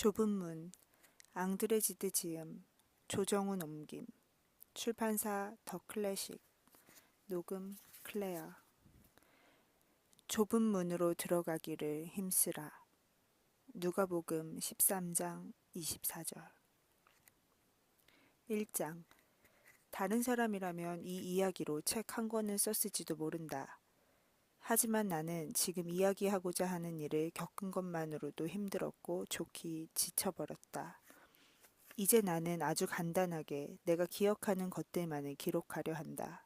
좁은 문, 앙드레지드 지음, 조정훈 옮김, 출판사 더 클래식, 녹음 클레어. 좁은 문으로 들어가기를 힘쓰라. 누가복음 13장 24절. 1장. 다른 사람이라면 이 이야기로 책 한 권을 썼을지도 모른다. 하지만 나는 지금 이야기하고자 하는 일을 겪은 것만으로도 힘들었고 좋기 지쳐버렸다. 이제 나는 아주 간단하게 내가 기억하는 것들만을 기록하려 한다.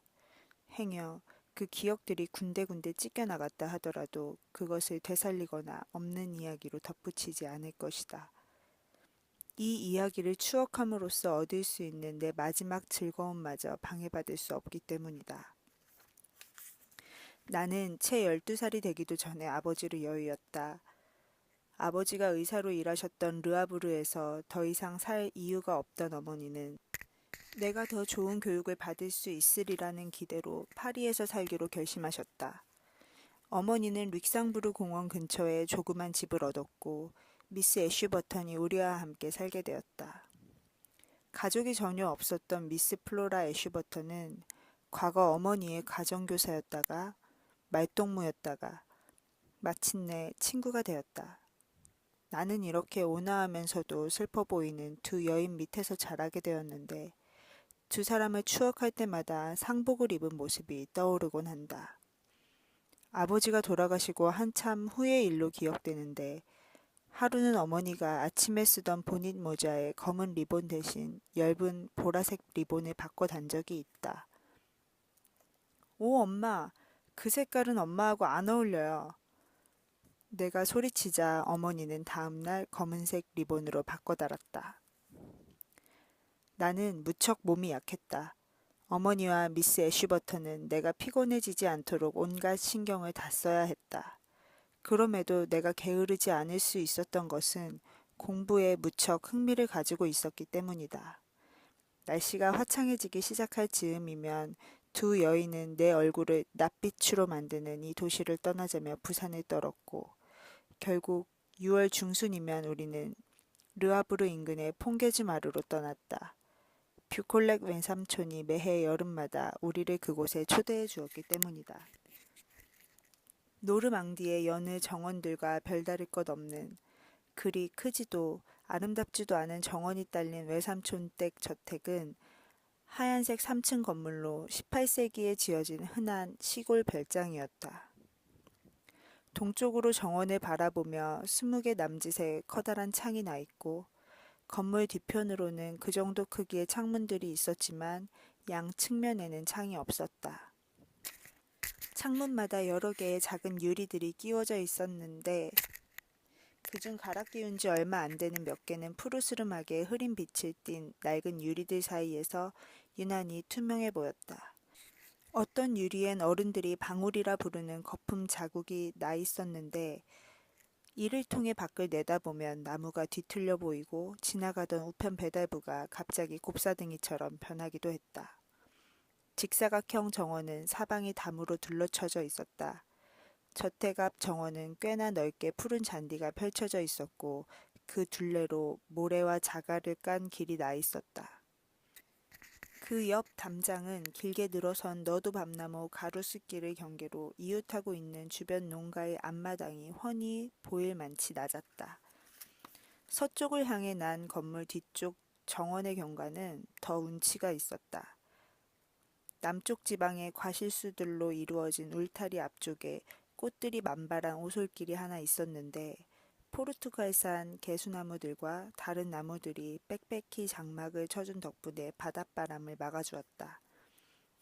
행여 그 기억들이 군데군데 찢겨나갔다 하더라도 그것을 되살리거나 없는 이야기로 덧붙이지 않을 것이다. 이 이야기를 추억함으로써 얻을 수 있는 내 마지막 즐거움마저 방해받을 수 없기 때문이다. 나는 채 12살이 되기도 전에 아버지를 여의었다. 아버지가 의사로 일하셨던 르아브르에서 더 이상 살 이유가 없던 어머니는 내가 더 좋은 교육을 받을 수 있으리라는 기대로 파리에서 살기로 결심하셨다. 어머니는 릭상부르 공원 근처에 조그만 집을 얻었고 미스 애쉬버턴이 우리와 함께 살게 되었다. 가족이 전혀 없었던 미스 플로라 애쉬버턴은 과거 어머니의 가정교사였다가 말동무였다가 마침내 친구가 되었다. 나는 이렇게 온화하면서도 슬퍼 보이는 두 여인 밑에서 자라게 되었는데 두 사람을 추억할 때마다 상복을 입은 모습이 떠오르곤 한다. 아버지가 돌아가시고 한참 후의 일로 기억되는데 하루는 어머니가 아침에 쓰던 보닛 모자에 검은 리본 대신 엷은 보라색 리본을 바꿔 단 적이 있다. 오, 엄마! 그 색깔은 엄마하고 안 어울려요. 내가 소리치자 어머니는 다음날 검은색 리본으로 바꿔 달았다. 나는 무척 몸이 약했다. 어머니와 미스 애쉬버턴은 내가 피곤해지지 않도록 온갖 신경을 다 써야 했다. 그럼에도 내가 게으르지 않을 수 있었던 것은 공부에 무척 흥미를 가지고 있었기 때문이다. 날씨가 화창해지기 시작할 즈음이면 두 여인은 내 얼굴을 낯빛으로 만드는 이 도시를 떠나자며 부산을 떨었고 결국 6월 중순이면 우리는 르아브르 인근의 퐁게즈 마루로 떠났다. 뷰콜렉 외삼촌이 매해 여름마다 우리를 그곳에 초대해 주었기 때문이다. 노르망디의 여느 정원들과 별다를 것 없는 그리 크지도 아름답지도 않은 정원이 딸린 외삼촌 댁 저택은 하얀색 3층 건물로 18세기에 지어진 흔한 시골 별장이었다. 동쪽으로 정원을 바라보며 20개 남짓의 커다란 창이 나 있고 건물 뒤편으로는 그 정도 크기의 창문들이 있었지만 양 측면에는 창이 없었다. 창문마다 여러 개의 작은 유리들이 끼워져 있었는데 그중 갈아 끼운 지 얼마 안 되는 몇 개는 푸르스름하게 흐린 빛을 띤 낡은 유리들 사이에서 유난히 투명해 보였다. 어떤 유리엔 어른들이 방울이라 부르는 거품 자국이 나 있었는데 이를 통해 밖을 내다보면 나무가 뒤틀려 보이고 지나가던 우편 배달부가 갑자기 곱사등이처럼 변하기도 했다. 직사각형 정원은 사방이 담으로 둘러쳐져 있었다. 저택 앞 정원은 꽤나 넓게 푸른 잔디가 펼쳐져 있었고 그 둘레로 모래와 자갈을 깐 길이 나 있었다. 그 옆 담장은 길게 늘어선 너도밤나무 가로수길을 경계로 이웃하고 있는 주변 농가의 앞마당이 훤히 보일 만치 낮았다. 서쪽을 향해 난 건물 뒤쪽 정원의 경관은 더 운치가 있었다. 남쪽 지방의 과실수들로 이루어진 울타리 앞쪽에 꽃들이 만발한 오솔길이 하나 있었는데 포르투갈산 개수나무들과 다른 나무들이 빽빽히 장막을 쳐준 덕분에 바닷바람을 막아주었다.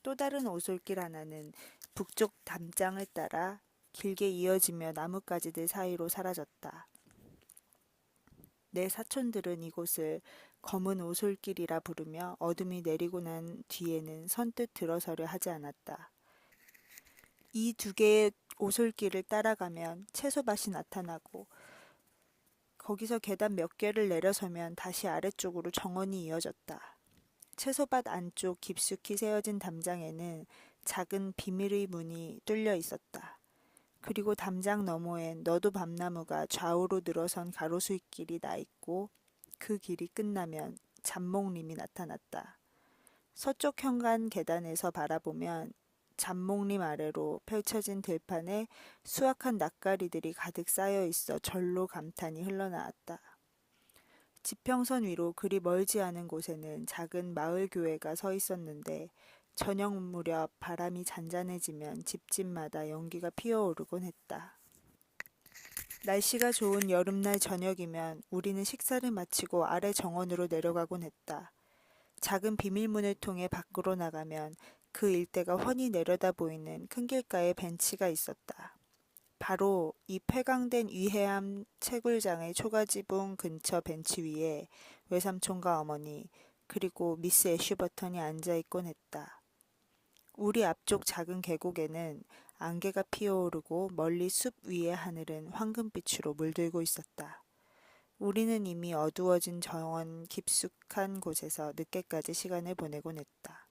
또 다른 오솔길 하나는 북쪽 담장을 따라 길게 이어지며 나뭇가지들 사이로 사라졌다. 내 사촌들은 이곳을 검은 오솔길이라 부르며 어둠이 내리고 난 뒤에는 선뜻 들어서려 하지 않았다. 이 두 개의 오솔길을 따라가면 채소밭이 나타나고 거기서 계단 몇 개를 내려서면 다시 아래쪽으로 정원이 이어졌다. 채소밭 안쪽 깊숙이 세워진 담장에는 작은 비밀의 문이 뚫려 있었다. 그리고 담장 너머엔 너도 밤나무가 좌우로 늘어선 가로수길이 나 있고 그 길이 끝나면 잡목림이 나타났다. 서쪽 현관 계단에서 바라보면 잡목림 아래로 펼쳐진 들판에 수확한 낯가리들이 가득 쌓여 있어 절로 감탄이 흘러나왔다. 지평선 위로 그리 멀지 않은 곳에는 작은 마을 교회가 서 있었는데 저녁 무렵 바람이 잔잔해지면 집집마다 연기가 피어오르곤 했다. 날씨가 좋은 여름날 저녁이면 우리는 식사를 마치고 아래 정원으로 내려가곤 했다. 작은 비밀문을 통해 밖으로 나가면 그 일대가 훤히 내려다 보이는 큰 길가에 벤치가 있었다. 바로 이 폐광된 위해암 채굴장의 초가지붕 근처 벤치 위에 외삼촌과 어머니 그리고 미스 애슈버턴이 앉아있곤 했다. 우리 앞쪽 작은 계곡에는 안개가 피어오르고 멀리 숲 위의 하늘은 황금빛으로 물들고 있었다. 우리는 이미 어두워진 정원 깊숙한 곳에서 늦게까지 시간을 보내곤 했다.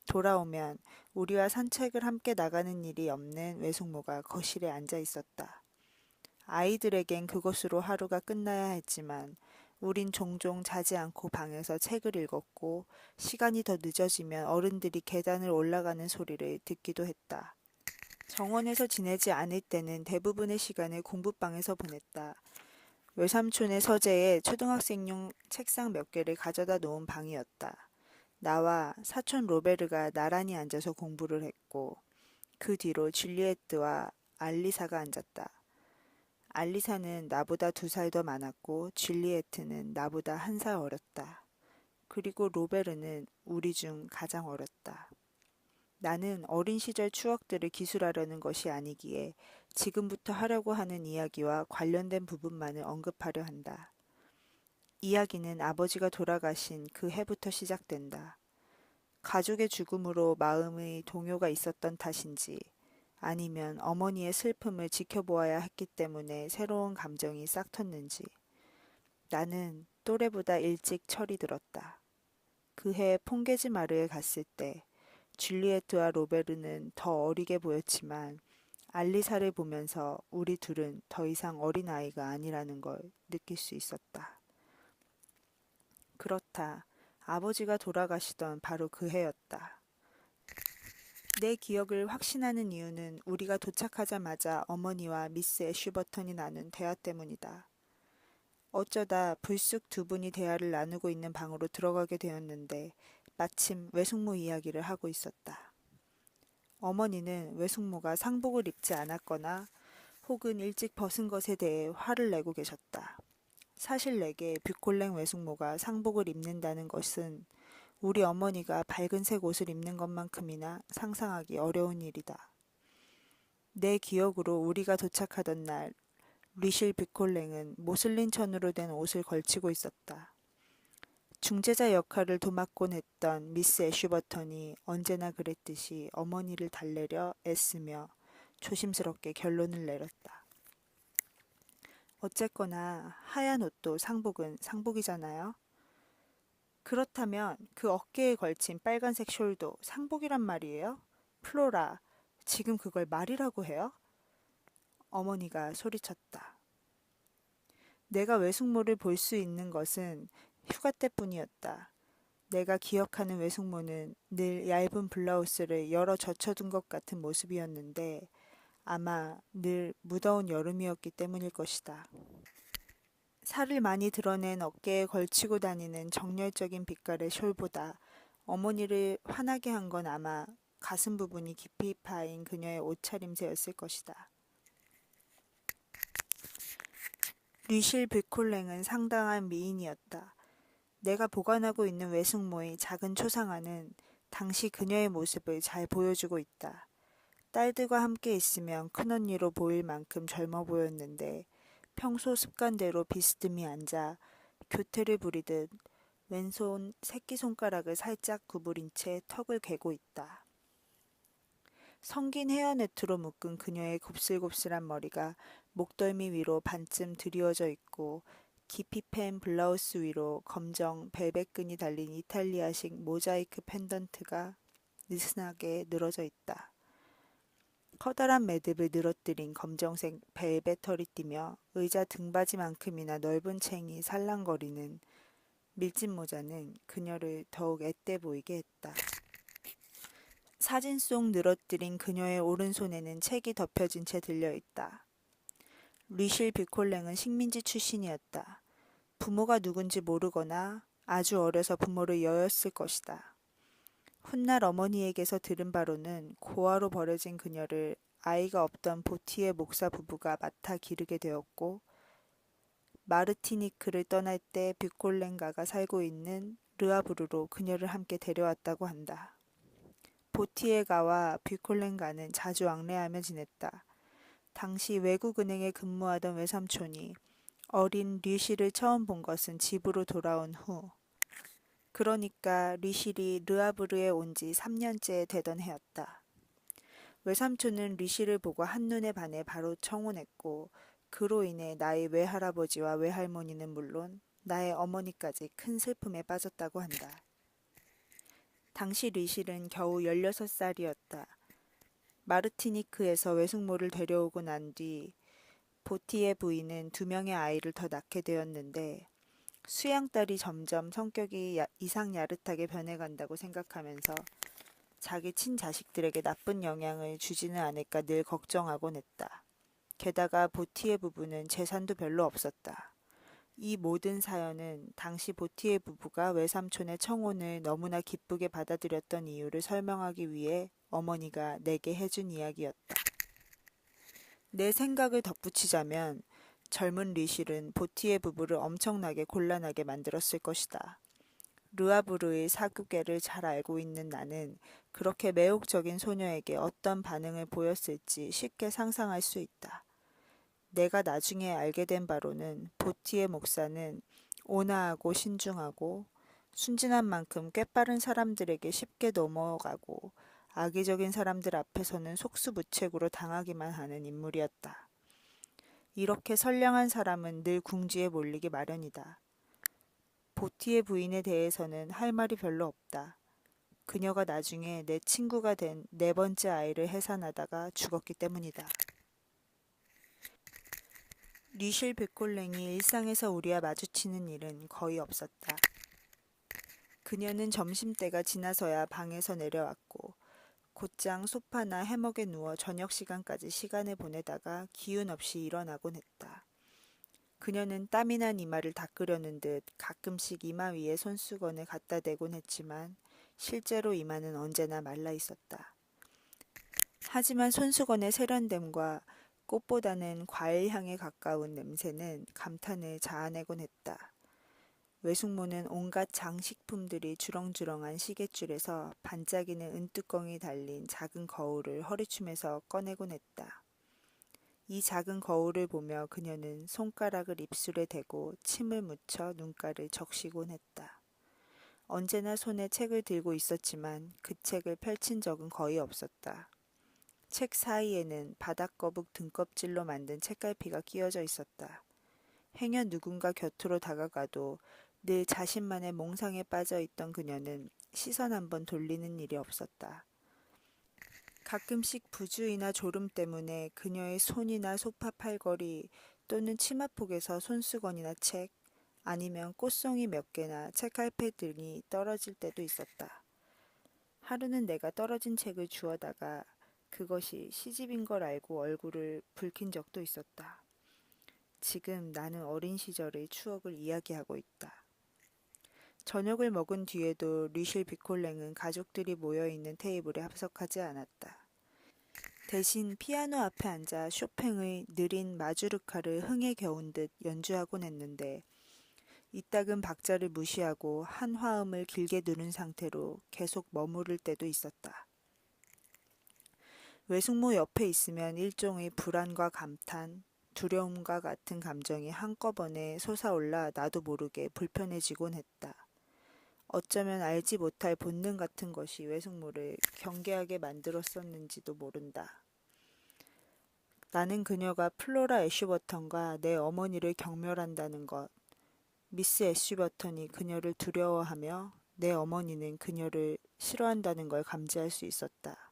돌아오면 우리와 산책을 함께 나가는 일이 없는 외숙모가 거실에 앉아 있었다. 아이들에겐 그것으로 하루가 끝나야 했지만 우린 종종 자지 않고 방에서 책을 읽었고 시간이 더 늦어지면 어른들이 계단을 올라가는 소리를 듣기도 했다. 정원에서 지내지 않을 때는 대부분의 시간을 공부방에서 보냈다. 외삼촌의 서재에 초등학생용 책상 몇 개를 가져다 놓은 방이었다. 나와 사촌 로베르가 나란히 앉아서 공부를 했고 그 뒤로 줄리에트와 알리사가 앉았다. 알리사는 나보다 2살 더 많았고 줄리에트는 나보다 1살 어렸다. 그리고 로베르는 우리 중 가장 어렸다. 나는 어린 시절 추억들을 기술하려는 것이 아니기에 지금부터 하려고 하는 이야기와 관련된 부분만을 언급하려 한다. 이야기는 아버지가 돌아가신 그 해부터 시작된다. 가족의 죽음으로 마음의 동요가 있었던 탓인지 아니면 어머니의 슬픔을 지켜보아야 했기 때문에 새로운 감정이 싹 텄는지 나는 또래보다 일찍 철이 들었다. 그해 퐁게지 마르에 갔을 때 줄리에트와 로베르는 더 어리게 보였지만 알리사를 보면서 우리 둘은 더 이상 어린아이가 아니라는 걸 느낄 수 있었다. 그렇다. 아버지가 돌아가시던 바로 그 해였다. 내 기억을 확신하는 이유는 우리가 도착하자마자 어머니와 미스 애슈버턴이 나눈 대화 때문이다. 어쩌다 불쑥 2분이 대화를 나누고 있는 방으로 들어가게 되었는데 마침 외숙모 이야기를 하고 있었다. 어머니는 외숙모가 상복을 입지 않았거나 혹은 일찍 벗은 것에 대해 화를 내고 계셨다. 사실 내게 뷰콜랭 외숙모가 상복을 입는다는 것은 우리 어머니가 밝은색 옷을 입는 것만큼이나 상상하기 어려운 일이다. 내 기억으로 우리가 도착하던 날 리실 뷰콜랭은 모슬린 천으로 된 옷을 걸치고 있었다. 중재자 역할을 도맡곤 했던 미스 애슈버턴이 언제나 그랬듯이 어머니를 달래려 애쓰며 조심스럽게 결론을 내렸다. 어쨌거나 하얀 옷도 상복은 상복이잖아요. 그렇다면 그 어깨에 걸친 빨간색 숄도 상복이란 말이에요? 플로라, 지금 그걸 말이라고 해요? 어머니가 소리쳤다. 내가 외숙모를 볼 수 있는 것은 휴가 때뿐이었다. 내가 기억하는 외숙모는 늘 얇은 블라우스를 열어 젖혀둔 것 같은 모습이었는데 아마 늘 무더운 여름이었기 때문일 것이다. 살을 많이 드러낸 어깨에 걸치고 다니는 정열적인 빛깔의 숄보다 어머니를 화나게 한 건 아마 가슴 부분이 깊이 파인 그녀의 옷차림새였을 것이다. 리실 뷰콜랭은 상당한 미인이었다. 내가 보관하고 있는 외숙모의 작은 초상화는 당시 그녀의 모습을 잘 보여주고 있다. 딸들과 함께 있으면 큰언니로 보일 만큼 젊어 보였는데 평소 습관대로 비스듬히 앉아 교태를 부리듯 왼손 새끼손가락을 살짝 구부린 채 턱을 괴고 있다. 성긴 헤어네트로 묶은 그녀의 곱슬곱슬한 머리가 목덜미 위로 반쯤 드리워져 있고 깊이 팬 블라우스 위로 검정 벨벳끈이 달린 이탈리아식 모자이크 펜던트가 느슨하게 늘어져 있다. 커다란 매듭을 늘어뜨린 검정색 벨벳 허리띠며 의자 등받이만큼이나 넓은 챙이 살랑거리는 밀짚 모자는 그녀를 더욱 앳돼 보이게 했다. 사진 속 늘어뜨린 그녀의 오른손에는 책이 덮여진 채 들려있다. 리실 뷔콜랭은 식민지 출신이었다. 부모가 누군지 모르거나 아주 어려서 부모를 여였을 것이다. 훗날 어머니에게서 들은 바로는 고아로 버려진 그녀를 아이가 없던 보티의 목사 부부가 맡아 기르게 되었고 마르티니크를 떠날 때 뷔콜랭가가 살고 있는 르아브르로 그녀를 함께 데려왔다고 한다. 보티에가와 뷔콜랭가는 자주 왕래하며 지냈다. 당시 외국은행에 근무하던 외삼촌이 어린 류실을 처음 본 것은 집으로 돌아온 후, 그러니까 류실이 르아브르에 온 지 3년째 되던 해였다. 외삼촌은 류실을 보고 한눈에 반해 바로 청혼했고 그로 인해 나의 외할아버지와 외할머니는 물론 나의 어머니까지 큰 슬픔에 빠졌다고 한다. 당시 류실은 겨우 16살이었다. 마르티니크에서 외숙모를 데려오고 난 뒤 보티의 부인은 2명의 아이를 더 낳게 되었는데 수양딸이 점점 성격이 이상 야릇하게 변해간다고 생각하면서 자기 친자식들에게 나쁜 영향을 주지는 않을까 늘 걱정하곤 했다. 게다가 보티의 부부는 재산도 별로 없었다. 이 모든 사연은 당시 보티의 부부가 외삼촌의 청혼을 너무나 기쁘게 받아들였던 이유를 설명하기 위해 어머니가 내게 해준 이야기였다. 내 생각을 덧붙이자면 젊은 리실은 보티의 부부를 엄청나게 곤란하게 만들었을 것이다. 르아브르의 사교계를 잘 알고 있는 나는 그렇게 매혹적인 소녀에게 어떤 반응을 보였을지 쉽게 상상할 수 있다. 내가 나중에 알게 된 바로는 보티의 목사는 온화하고 신중하고 순진한 만큼 꾀빠른 사람들에게 쉽게 넘어가고 악의적인 사람들 앞에서는 속수무책으로 당하기만 하는 인물이었다. 이렇게 선량한 사람은 늘 궁지에 몰리기 마련이다. 보티의 부인에 대해서는 할 말이 별로 없다. 그녀가 나중에 내 친구가 된 4번째 아이를 해산하다가 죽었기 때문이다. 리실 빅콜랭이 일상에서 우리와 마주치는 일은 거의 없었다. 그녀는 점심때가 지나서야 방에서 내려왔고 곧장 소파나 해먹에 누워 저녁 시간까지 시간을 보내다가 기운 없이 일어나곤 했다. 그녀는 땀이 난 이마를 닦으려는 듯 가끔씩 이마 위에 손수건을 갖다 대곤 했지만 실제로 이마는 언제나 말라 있었다. 하지만 손수건의 세련됨과 꽃보다는 과일 향에 가까운 냄새는 감탄을 자아내곤 했다. 외숙모는 온갖 장식품들이 주렁주렁한 시계줄에서 반짝이는 은뚜껑이 달린 작은 거울을 허리춤에서 꺼내곤 했다. 이 작은 거울을 보며 그녀는 손가락을 입술에 대고 침을 묻혀 눈가를 적시곤 했다. 언제나 손에 책을 들고 있었지만 그 책을 펼친 적은 거의 없었다. 책 사이에는 바닥거북 등껍질로 만든 책갈피가 끼워져 있었다. 행여 누군가 곁으로 다가가도 늘 자신만의 몽상에 빠져 있던 그녀는 시선 한번 돌리는 일이 없었다. 가끔씩 부주의나 졸음 때문에 그녀의 손이나 소파 팔걸이 또는 치마폭에서 손수건이나 책, 아니면 꽃송이 몇 개나 책갈피 등이 떨어질 때도 있었다. 하루는 내가 떨어진 책을 주워다가 그것이 시집인 걸 알고 얼굴을 붉힌 적도 있었다. 지금 나는 어린 시절의 추억을 이야기하고 있다. 저녁을 먹은 뒤에도 리실 빅콜랭은 가족들이 모여있는 테이블에 합석하지 않았다. 대신 피아노 앞에 앉아 쇼팽의 느린 마주르카를 흥에 겨운 듯 연주하곤 했는데 이따금 박자를 무시하고 한 화음을 길게 누른 상태로 계속 머무를 때도 있었다. 외숙모 옆에 있으면 일종의 불안과 감탄, 두려움과 같은 감정이 한꺼번에 솟아올라 나도 모르게 불편해지곤 했다. 어쩌면 알지 못할 본능 같은 것이 외숙모를 경계하게 만들었었는지도 모른다. 나는 그녀가 플로라 애쉬버턴과 내 어머니를 경멸한다는 것, 미스 애쉬버턴이 그녀를 두려워하며 내 어머니는 그녀를 싫어한다는 걸 감지할 수 있었다.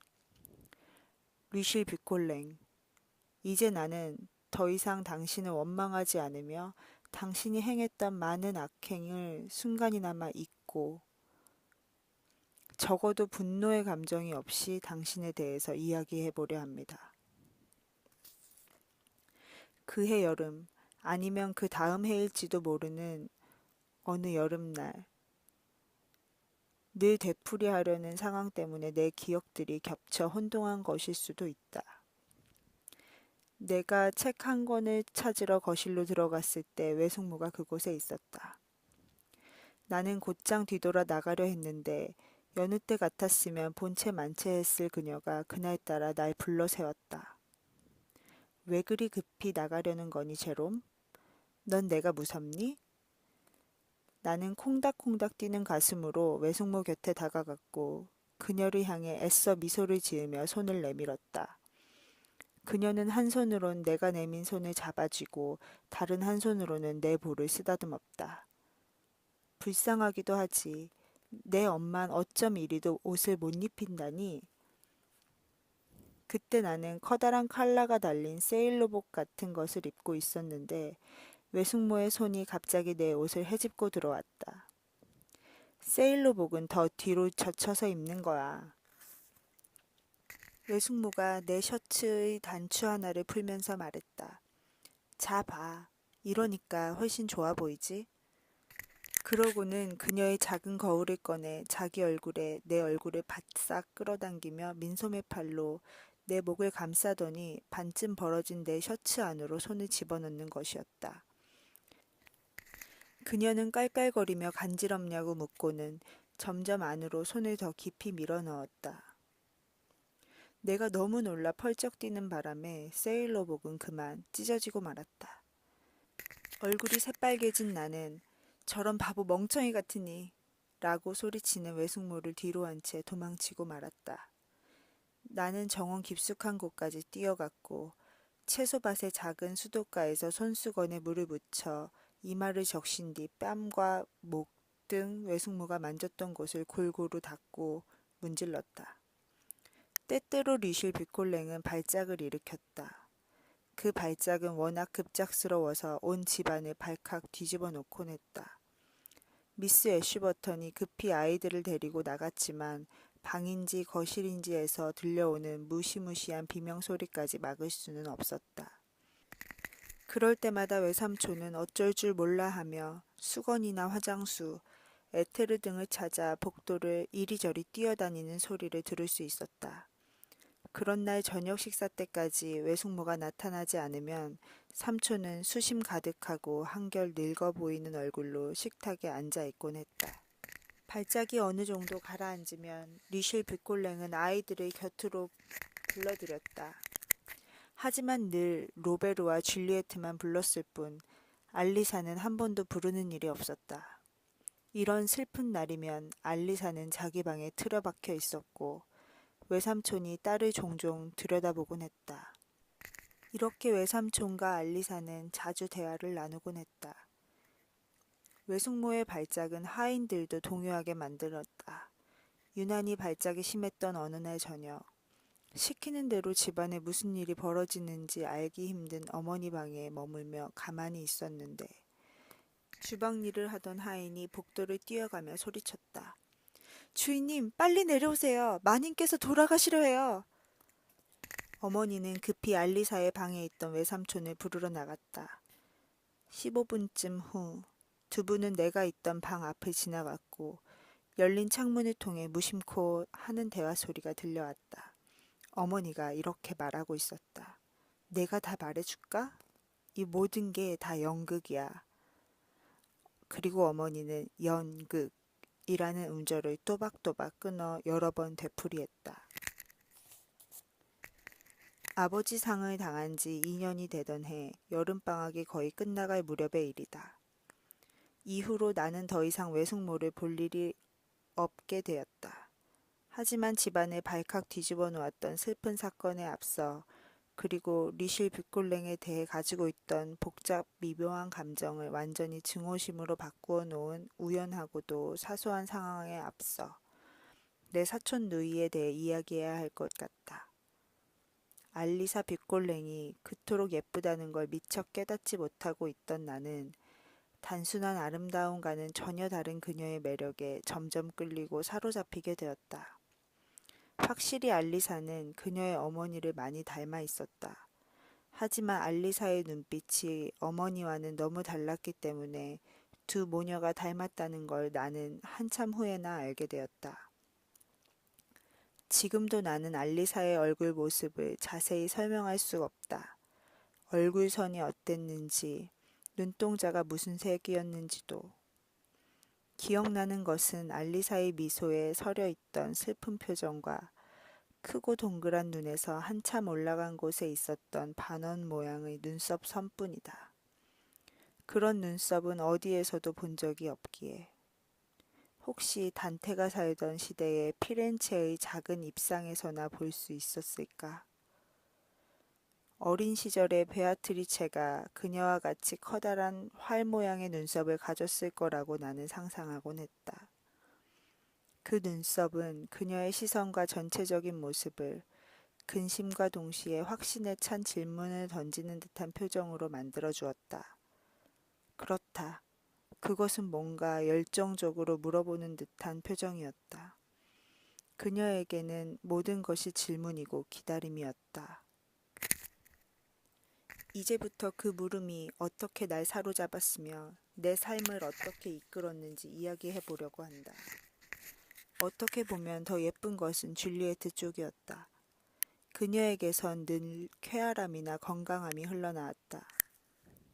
리실 빅콜랭, 이제 나는 더 이상 당신을 원망하지 않으며 당신이 행했던 많은 악행을 순간이나마 잊고 적어도 분노의 감정이 없이 당신에 대해서 이야기해 보려 합니다. 그해 여름, 아니면 그 다음 해일지도 모르는 어느 여름날, 늘 되풀이하려는 상황 때문에 내 기억들이 겹쳐 혼동한 것일 수도 있다. 내가 책 한 권을 찾으러 거실로 들어갔을 때 외숙모가 그곳에 있었다. 나는 곧장 뒤돌아 나가려 했는데 여느 때 같았으면 본체 만체했을 그녀가 그날따라 날 불러 세웠다. 왜 그리 급히 나가려는 거니, 제롬? 넌 내가 무섭니? 나는 콩닥콩닥 뛰는 가슴으로 외숙모 곁에 다가갔고 그녀를 향해 애써 미소를 지으며 손을 내밀었다. 그녀는 한 손으론 내가 내민 손을 잡아쥐고 다른 한 손으로는 내 볼을 쓰다듬었다. 불쌍하기도 하지. 내 엄만 어쩜 이리도 옷을 못 입힌다니? 그때 나는 커다란 칼라가 달린 세일러복 같은 것을 입고 있었는데 외숙모의 손이 갑자기 내 옷을 헤집고 들어왔다. 세일러복은 더 뒤로 젖혀서 입는 거야. 외숙모가 내 셔츠의 단추 하나를 풀면서 말했다. 자 봐. 이러니까 훨씬 좋아 보이지? 그러고는 그녀의 작은 거울을 꺼내 자기 얼굴에 내 얼굴을 바싹 끌어당기며 민소매 팔로 내 목을 감싸더니 반쯤 벌어진 내 셔츠 안으로 손을 집어넣는 것이었다. 그녀는 깔깔거리며 간지럽냐고 묻고는 점점 안으로 손을 더 깊이 밀어넣었다. 내가 너무 놀라 펄쩍 뛰는 바람에 세일러복은 그만 찢어지고 말았다. 얼굴이 새빨개진 나는 저런 바보 멍청이 같으니 라고 소리치는 외숙모를 뒤로 한 채 도망치고 말았다. 나는 정원 깊숙한 곳까지 뛰어갔고 채소밭의 작은 수도가에서 손수건에 물을 묻혀 이마를 적신 뒤 뺨과 목 등 외숙모가 만졌던 곳을 골고루 닦고 문질렀다. 때때로 리실 빅콜랭은 발작을 일으켰다. 그 발작은 워낙 급작스러워서 온 집안을 발칵 뒤집어 놓곤 했다. 미스 애쉬버턴이 급히 아이들을 데리고 나갔지만 방인지 거실인지에서 들려오는 무시무시한 비명소리까지 막을 수는 없었다. 그럴 때마다 외삼촌은 어쩔 줄 몰라 하며 수건이나 화장수, 에테르 등을 찾아 복도를 이리저리 뛰어다니는 소리를 들을 수 있었다. 그런 날 저녁 식사 때까지 외숙모가 나타나지 않으면 삼촌은 수심 가득하고 한결 늙어 보이는 얼굴로 식탁에 앉아 있곤 했다. 발작이 어느 정도 가라앉으면 리실 빅골랭은 아이들을 곁으로 불러들였다. 하지만 늘 로베르와 줄리에트만 불렀을 뿐 알리사는 한 번도 부르는 일이 없었다. 이런 슬픈 날이면 알리사는 자기 방에 틀어박혀 있었고 외삼촌이 딸을 종종 들여다보곤 했다. 이렇게 외삼촌과 알리사는 자주 대화를 나누곤 했다. 외숙모의 발작은 하인들도 동요하게 만들었다. 유난히 발작이 심했던 어느 날 저녁, 시키는 대로 집안에 무슨 일이 벌어지는지 알기 힘든 어머니 방에 머물며 가만히 있었는데 주방 일을 하던 하인이 복도를 뛰어가며 소리쳤다. 주인님, 빨리 내려오세요. 마님께서 돌아가시려 해요. 어머니는 급히 알리사의 방에 있던 외삼촌을 부르러 나갔다. 15분쯤 후 두 분은 내가 있던 방 앞을 지나갔고 열린 창문을 통해 무심코 하는 대화 소리가 들려왔다. 어머니가 이렇게 말하고 있었다. 내가 다 말해줄까? 이 모든 게 다 연극이야. 그리고 어머니는 연극이라는 음절을 또박또박 끊어 여러 번 되풀이했다. 아버지 상을 당한 지 2년이 되던 해 여름방학이 거의 끝나갈 무렵의 일이다. 이후로 나는 더 이상 외숙모를 볼 일이 없게 되었다. 하지만 집안을 발칵 뒤집어 놓았던 슬픈 사건에 앞서 그리고 리실 빅골랭에 대해 가지고 있던 복잡 미묘한 감정을 완전히 증오심으로 바꾸어 놓은 우연하고도 사소한 상황에 앞서 내 사촌 누이에 대해 이야기해야 할 것 같다. 알리사 빗골랭이 그토록 예쁘다는 걸 미처 깨닫지 못하고 있던 나는 단순한 아름다움과는 전혀 다른 그녀의 매력에 점점 끌리고 사로잡히게 되었다. 확실히 알리사는 그녀의 어머니를 많이 닮아 있었다. 하지만 알리사의 눈빛이 어머니와는 너무 달랐기 때문에 두 모녀가 닮았다는 걸 나는 한참 후에나 알게 되었다. 지금도 나는 알리사의 얼굴 모습을 자세히 설명할 수 없다. 얼굴선이 어땠는지, 눈동자가 무슨 색이었는지도. 기억나는 것은 알리사의 미소에 서려 있던 슬픈 표정과 크고 동그란 눈에서 한참 올라간 곳에 있었던 반원 모양의 눈썹 선뿐이다. 그런 눈썹은 어디에서도 본 적이 없기에. 혹시 단테가 살던 시대의 피렌체의 작은 입상에서나 볼 수 있었을까? 어린 시절에 베아트리체가 그녀와 같이 커다란 활 모양의 눈썹을 가졌을 거라고 나는 상상하곤 했다. 그 눈썹은 그녀의 시선과 전체적인 모습을 근심과 동시에 확신에 찬 질문을 던지는 듯한 표정으로 만들어 주었다. 그렇다. 그것은 뭔가 열정적으로 물어보는 듯한 표정이었다. 그녀에게는 모든 것이 질문이고 기다림이었다. 이제부터 그 물음이 어떻게 날 사로잡았으며 내 삶을 어떻게 이끌었는지 이야기해 보려고 한다. 어떻게 보면 더 예쁜 것은 줄리에트 쪽이었다. 그녀에게선 늘 쾌활함이나 건강함이 흘러나왔다.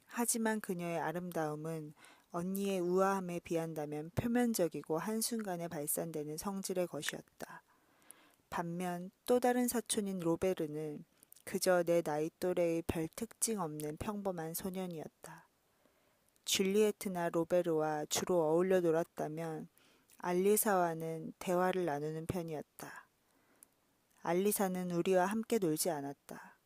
하지만 그녀의 아름다움은 언니의 우아함에 비한다면 표면적이고 한순간에 발산되는 성질의 것이었다. 반면 또 다른 사촌인 로베르는 그저 내 나이 또래의 별 특징 없는 평범한 소년이었다. 줄리에트나 로베르와 주로 어울려 놀았다면 알리사와는 대화를 나누는 편이었다. 알리사는 우리와 함께 놀지 않았다.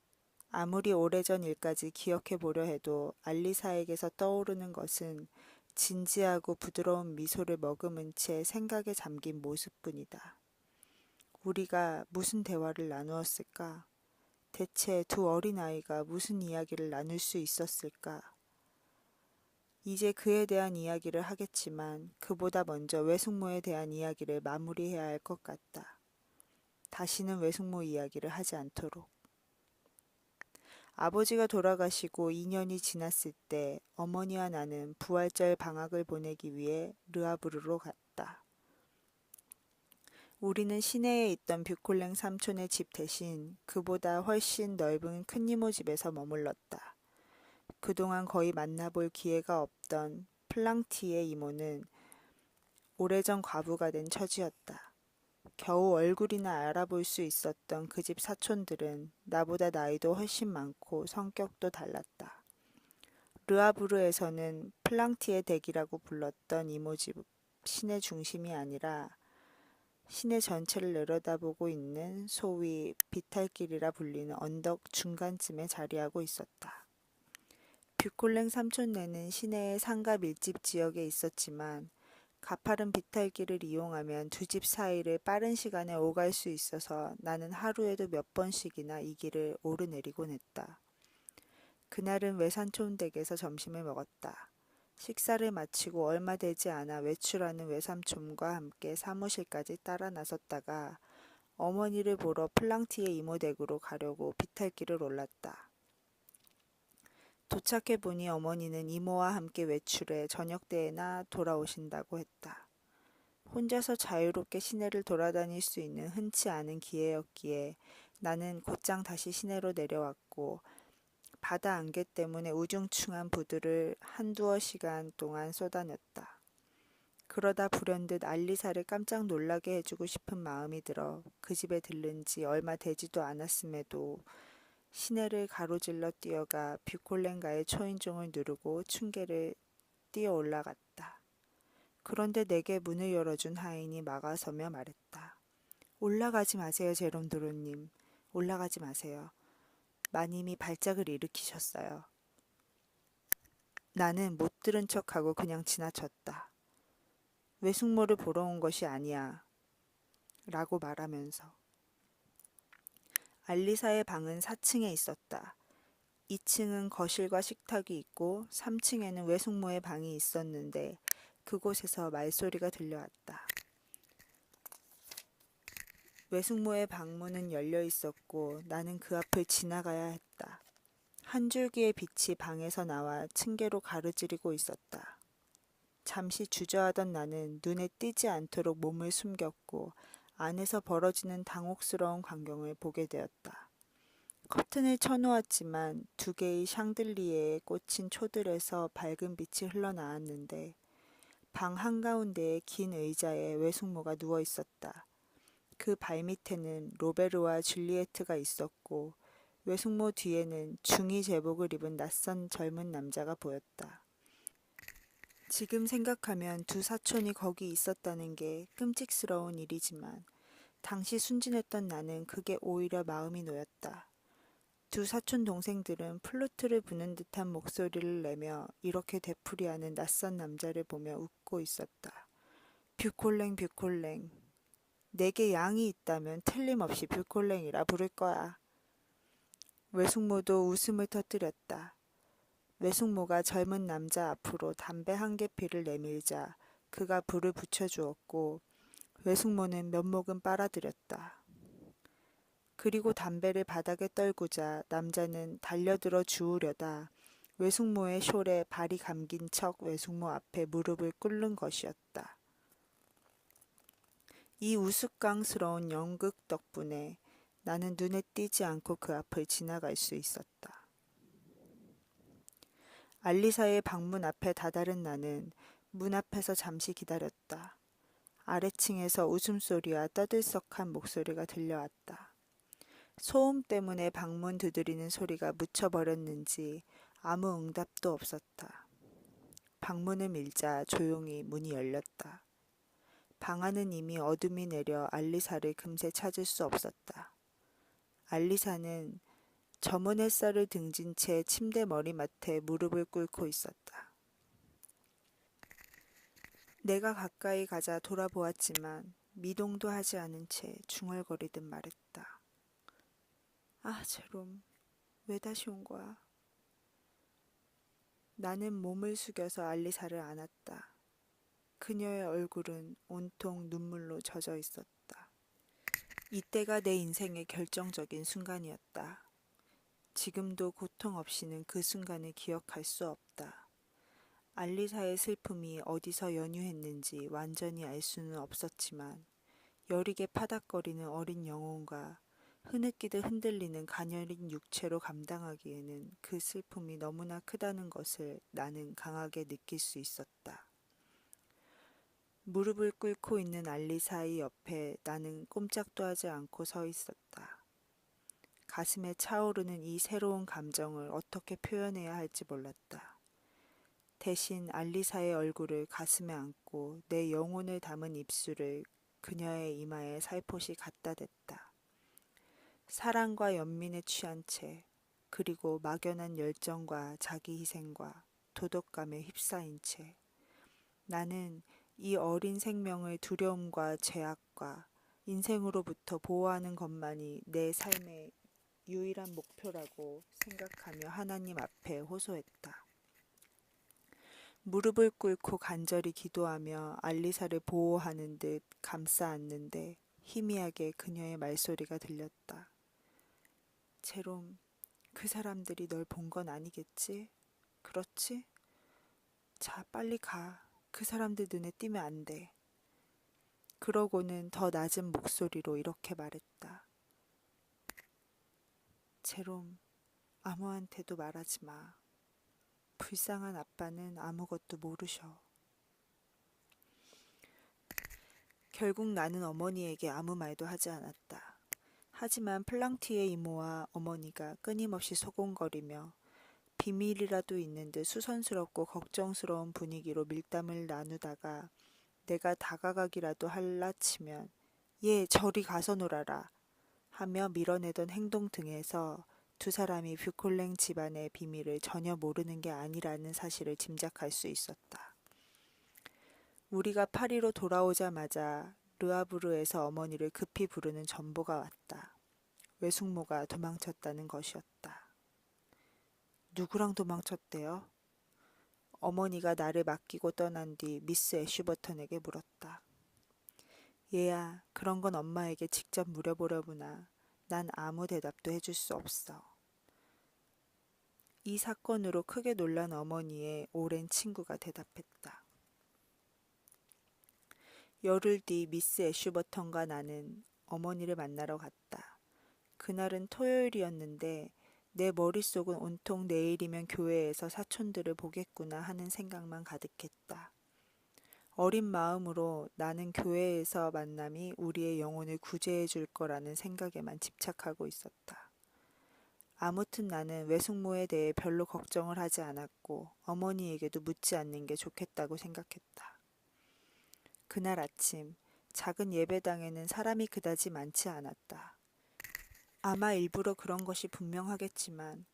아무리 오래전 일까지 기억해 보려 해도 알리사에게서 떠오르는 것은 진지하고 부드러운 미소를 머금은 채 생각에 잠긴 모습뿐이다. 우리가 무슨 대화를 나누었을까? 대체 두 어린아이가 무슨 이야기를 나눌 수 있었을까? 이제 그에 대한 이야기를 하겠지만 그보다 먼저 외숙모에 대한 이야기를 마무리해야 할 것 같다. 다시는 외숙모 이야기를 하지 않도록. 아버지가 돌아가시고 2년이 지났을 때 어머니와 나는 부활절 방학을 보내기 위해 르아브르로 갔다. 우리는 시내에 있던 뷰콜랭 삼촌의 집 대신 그보다 훨씬 넓은 큰 이모 집에서 머물렀다. 그동안 거의 만나볼 기회가 없던 플랑티의 이모는 오래전 과부가 된 처지였다. 겨우 얼굴이나 알아볼 수 있었던 그 집 사촌들은 나보다 나이도 훨씬 많고 성격도 달랐다. 르아브르에서는 플랑티의 댁이라고 불렀던 이모집 시내 중심이 아니라 시내 전체를 내려다보고 있는 소위 비탈길이라 불리는 언덕 중간쯤에 자리하고 있었다. 뷰콜랭 삼촌네는 시내의 상가 밀집 지역에 있었지만 가파른 비탈길을 이용하면 두 집 사이를 빠른 시간에 오갈 수 있어서 나는 하루에도 몇 번씩이나 이 길을 오르내리곤 했다. 그날은 외삼촌 댁에서 점심을 먹었다. 식사를 마치고 얼마 되지 않아 외출하는 외삼촌과 함께 사무실까지 따라 나섰다가 어머니를 보러 플랑티의 이모 댁으로 가려고 비탈길을 올랐다. 도착해보니 어머니는 이모와 함께 외출해 저녁때에나 돌아오신다고 했다. 혼자서 자유롭게 시내를 돌아다닐 수 있는 흔치 않은 기회였기에 나는 곧장 다시 시내로 내려왔고 바다 안개 때문에 우중충한 부두를 한두어 시간 동안 쏟아냈다. 그러다 불현듯 알리사를 깜짝 놀라게 해주고 싶은 마음이 들어 그 집에 들른 지 얼마 되지도 않았음에도 시내를 가로질러 뛰어가 뷰콜랭가의 초인종을 누르고 층계를 뛰어 올라갔다. 그런데 내게 문을 열어준 하인이 막아서며 말했다. 올라가지 마세요, 제롬 도로님. 올라가지 마세요. 마님이 발작을 일으키셨어요. 나는 못 들은 척하고 그냥 지나쳤다. 외숙모를 보러 온 것이 아니야. 라고 말하면서. 알리사의 방은 4층에 있었다. 2층은 거실과 식탁이 있고 3층에는 외숙모의 방이 있었는데 그곳에서 말소리가 들려왔다. 외숙모의 방문은 열려 있었고 나는 그 앞을 지나가야 했다. 한 줄기의 빛이 방에서 나와 층계로 가로지르고 있었다. 잠시 주저하던 나는 눈에 띄지 않도록 몸을 숨겼고 안에서 벌어지는 당혹스러운 광경을 보게 되었다. 커튼을 쳐놓았지만 2개의 샹들리에에 꽂힌 초들에서 밝은 빛이 흘러나왔는데 방 한가운데의 긴 의자에 외숙모가 누워 있었다. 그 발밑에는 로베르와 줄리에트가 있었고 외숙모 뒤에는 중이 제복을 입은 낯선 젊은 남자가 보였다. 지금 생각하면 2 사촌이 거기 있었다는 게 끔찍스러운 일이지만 당시 순진했던 나는 그게 오히려 마음이 놓였다. 2 사촌 동생들은 플루트를 부는 듯한 목소리를 내며 이렇게 되풀이하는 낯선 남자를 보며 웃고 있었다. 뷰콜랭 뷰콜랭. 내게 양이 있다면 틀림없이 뷰콜랭이라 부를 거야. 외숙모도 웃음을 터뜨렸다. 외숙모가 젊은 남자 앞으로 담배 한 개피를 내밀자 그가 불을 붙여주었고 외숙모는 몇 모금 빨아들였다. 그리고 담배를 바닥에 떨구자 남자는 달려들어 주우려다 외숙모의 숄에 발이 감긴 척 외숙모 앞에 무릎을 꿇는 것이었다. 이 우스꽝스러운 연극 덕분에 나는 눈에 띄지 않고 그 앞을 지나갈 수 있었다. 알리사의 방문 앞에 다다른 나는 문 앞에서 잠시 기다렸다. 아래층에서 웃음소리와 떠들썩한 목소리가 들려왔다. 소음 때문에 방문 두드리는 소리가 묻혀버렸는지 아무 응답도 없었다. 방문을 밀자 조용히 문이 열렸다. 방 안은 이미 어둠이 내려 알리사를 금세 찾을 수 없었다. 알리사는 저문 햇살을 등진 채 침대 머리맡에 무릎을 꿇고 있었다. 내가 가까이 가자 돌아보았지만 미동도 하지 않은 채 중얼거리듯 말했다. 아, 제롬, 왜 다시 온 거야? 나는 몸을 숙여서 알리사를 안았다. 그녀의 얼굴은 온통 눈물로 젖어 있었다. 이때가 내 인생의 결정적인 순간이었다. 지금도 고통 없이는 그 순간을 기억할 수 없다. 알리사의 슬픔이 어디서 연유했는지 완전히 알 수는 없었지만 여리게 파닥거리는 어린 영혼과 흐느끼듯 흔들리는 가녀린 육체로 감당하기에는 그 슬픔이 너무나 크다는 것을 나는 강하게 느낄 수 있었다. 무릎을 꿇고 있는 알리사의 옆에 나는 꼼짝도 하지 않고 서 있었다. 가슴에 차오르는 이 새로운 감정을 어떻게 표현해야 할지 몰랐다. 대신 알리사의 얼굴을 가슴에 안고 내 영혼을 담은 입술을 그녀의 이마에 살포시 갖다 댔다. 사랑과 연민에 취한 채 그리고 막연한 열정과 자기 희생과 도덕감에 휩싸인 채 나는 이 어린 생명을 두려움과 죄악과 인생으로부터 보호하는 것만이 내 삶의 유일한 목표라고 생각하며 하나님 앞에 호소했다. 무릎을 꿇고 간절히 기도하며 알리사를 보호하는 듯 감싸 안는데 희미하게 그녀의 말소리가 들렸다. 제롬, 그 사람들이 널 본 건 아니겠지? 그렇지? 자, 빨리 가. 그 사람들 눈에 띄면 안 돼. 그러고는 더 낮은 목소리로 이렇게 말했다. 제롬, 아무한테도 말하지 마. 불쌍한 아빠는 아무것도 모르셔. 결국 나는 어머니에게 아무 말도 하지 않았다. 하지만 플랑티의 이모와 어머니가 끊임없이 소곤거리며 비밀이라도 있는 듯 수선스럽고 걱정스러운 분위기로 밀담을 나누다가 내가 다가가기라도 할라 치면 예, 저리 가서 놀아라 하며 밀어내던 행동 등에서 2 사람이 뷰콜랭 집안의 비밀을 전혀 모르는 게 아니라는 사실을 짐작할 수 있었다. 우리가 파리로 돌아오자마자 르아브르에서 어머니를 급히 부르는 전보가 왔다. 외숙모가 도망쳤다는 것이었다. 누구랑 도망쳤대요? 어머니가 나를 맡기고 떠난 뒤 미스 애슈버턴에게 물었다. 얘야, 그런 건 엄마에게 직접 물어보려구나. 난 아무 대답도 해줄 수 없어. 이 사건으로 크게 놀란 어머니의 오랜 친구가 대답했다. 열흘 뒤 미스 애슈버턴과 나는 어머니를 만나러 갔다. 그날은 토요일이었는데 내 머릿속은 온통 내일이면 교회에서 사촌들을 보겠구나 하는 생각만 가득했다. 어린 마음으로 나는 교회에서 만남이 우리의 영혼을 구제해 줄 거라는 생각에만 집착하고 있었다. 아무튼 나는 외숙모에 대해 별로 걱정을 하지 않았고 어머니에게도 묻지 않는 게 좋겠다고 생각했다. 그날 아침 작은 예배당에는 사람이 그다지 많지 않았다. 아마 일부러 그런 것이 분명하겠지만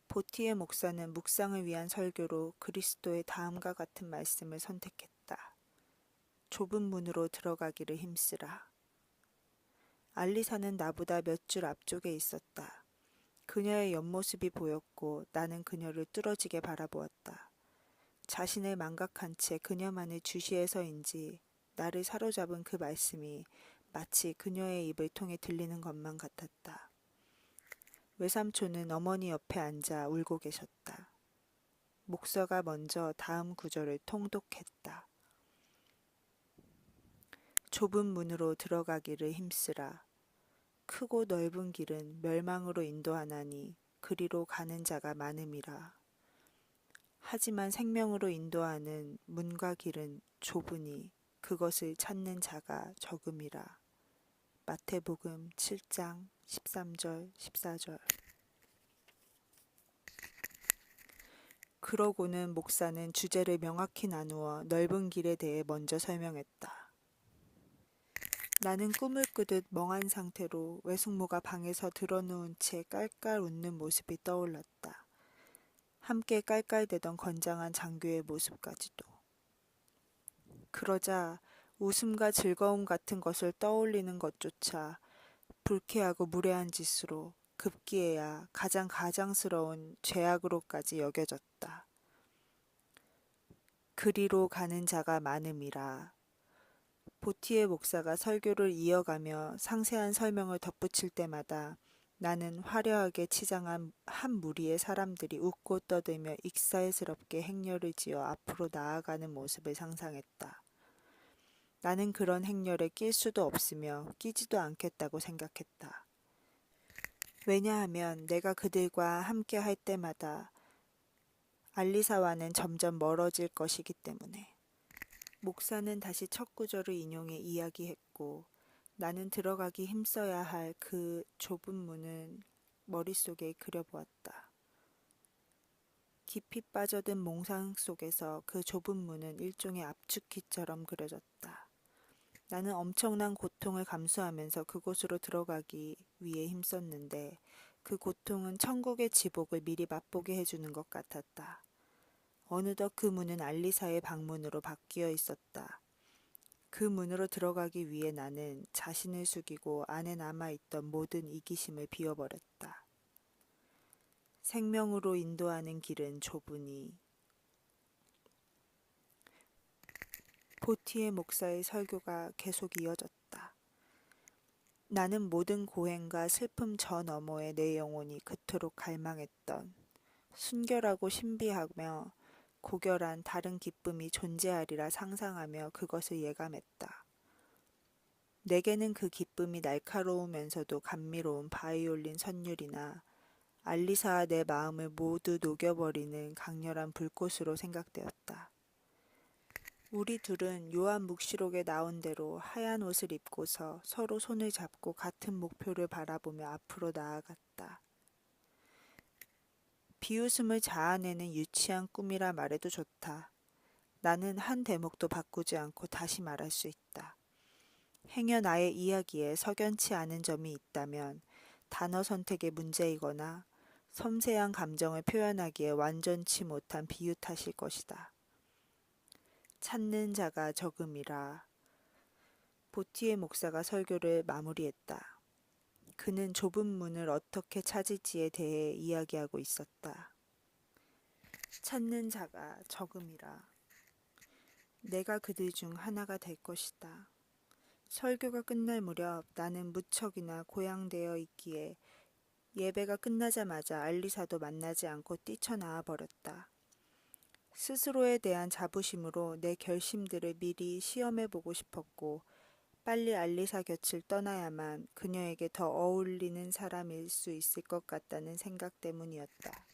보티의 목사는 묵상을 위한 설교로 그리스도의 다음과 같은 말씀을 선택했다. 좁은 문으로 들어가기를 힘쓰라. 알리사는 나보다 몇 줄 앞쪽에 있었다. 그녀의 옆모습이 보였고 나는 그녀를 뚫어지게 바라보았다. 자신을 망각한 채 그녀만을 주시해서인지 나를 사로잡은 그 말씀이 마치 그녀의 입을 통해 들리는 것만 같았다. 외삼촌은 어머니 옆에 앉아 울고 계셨다. 목사가 먼저 다음 구절을 통독했다. 좁은 문으로 들어가기를 힘쓰라. 크고 넓은 길은 멸망으로 인도하나니 그리로 가는 자가 많음이라. 하지만 생명으로 인도하는 문과 길은 좁으니 그것을 찾는 자가 적음이라. 마태복음 7장 13절 14절. 그러고는 목사는 주제를 명확히 나누어 넓은 길에 대해 먼저 설명했다. 나는 꿈을 꾸듯 멍한 상태로 외숙모가 방에서 드러누운 채 깔깔 웃는 모습이 떠올랐다. 함께 깔깔대던 건장한 장교의 모습까지도. 그러자 웃음과 즐거움 같은 것을 떠올리는 것조차 불쾌하고 무례한 짓으로 급기에야 가장 가장스러운 죄악으로까지 여겨졌다. 그리로 가는 자가 많음이라. 보티의 목사가 설교를 이어가며 상세한 설명을 덧붙일 때마다 나는 화려하게 치장한 한 무리의 사람들이 웃고 떠들며 익살스럽게 행렬을 지어 앞으로 나아가는 모습을 상상했다. 나는 그런 행렬에 낄 수도 없으며 끼지도 않겠다고 생각했다. 왜냐하면 내가 그들과 함께 할 때마다 알리사와는 점점 멀어질 것이기 때문에. 목사는 다시 첫 구절을 인용해 이야기했고 나는 들어가기 힘써야 할 그 좁은 문을 머릿속에 그려보았다. 깊이 빠져든 몽상 속에서 그 좁은 문은 일종의 압축기처럼 그려졌다. 나는 엄청난 고통을 감수하면서 그곳으로 들어가기 위해 힘썼는데 그 고통은 천국의 지복을 미리 맛보게 해주는 것 같았다. 어느덧 그 문은 알리사의 방문으로 바뀌어 있었다. 그 문으로 들어가기 위해 나는 자신을 숙이고 안에 남아있던 모든 이기심을 비워버렸다. 생명으로 인도하는 길은 좁으니. 보티의 목사의 설교가 계속 이어졌다. 나는 모든 고행과 슬픔 저 너머에 내 영혼이 그토록 갈망했던 순결하고 신비하며 고결한 다른 기쁨이 존재하리라 상상하며 그것을 예감했다. 내게는 그 기쁨이 날카로우면서도 감미로운 바이올린 선율이나 알리사와 내 마음을 모두 녹여버리는 강렬한 불꽃으로 생각되었다. 우리 둘은 요한 묵시록에 나온 대로 하얀 옷을 입고서 서로 손을 잡고 같은 목표를 바라보며 앞으로 나아갔다. 비웃음을 자아내는 유치한 꿈이라 말해도 좋다. 나는 한 대목도 바꾸지 않고 다시 말할 수 있다. 행여 나의 이야기에 석연치 않은 점이 있다면 단어 선택의 문제이거나 섬세한 감정을 표현하기에 완전치 못한 비유 탓일 것이다. 찾는 자가 적음이라. 보티의 목사가 설교를 마무리했다. 그는 좁은 문을 어떻게 찾을지에 대해 이야기하고 있었다. 찾는 자가 적음이라. 내가 그들 중 하나가 될 것이다. 설교가 끝날 무렵 나는 무척이나 고양되어 있기에 예배가 끝나자마자 알리사도 만나지 않고 뛰쳐나와 버렸다. 스스로에 대한 자부심으로 내 결심들을 미리 시험해 보고 싶었고 빨리 알리사 곁을 떠나야만 그녀에게 더 어울리는 사람일 수 있을 것 같다는 생각 때문이었다.